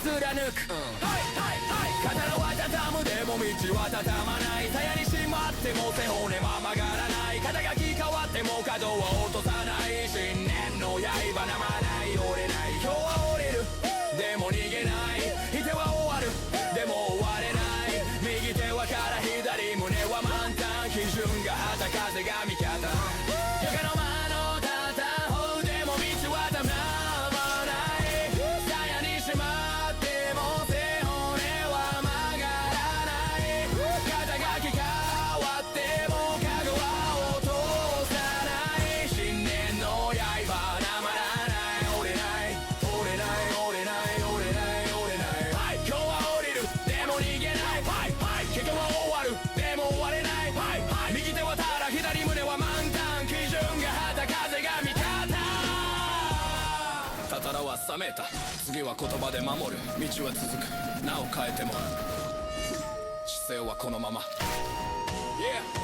貫く、刀は畳むでも道は畳まない。鞘にしまっても背骨は曲がらない。肩書き変わっても角は落とさない。信念の刃なまない折れない。今日は折れるでも逃げない。否定は終わるでも終われない。右手はから左胸は満タン。基準が旗風が味方。床の間の片方でも道はたまらない。鞘にしまっても背骨は曲がらない。肩書き変わっても角は落とさない。信念の刃なまらない。折れない折れない折れない折れない折れない。はい、今日は降りるでも逃げない。はいはい、結果は終わるでも終われない。はいはい、右手はただ左胸は満タン。基準が旗風が味方。刀は冷めた、次は言葉で守る。道は続く、名を変えても姿勢はこのまま。Yeah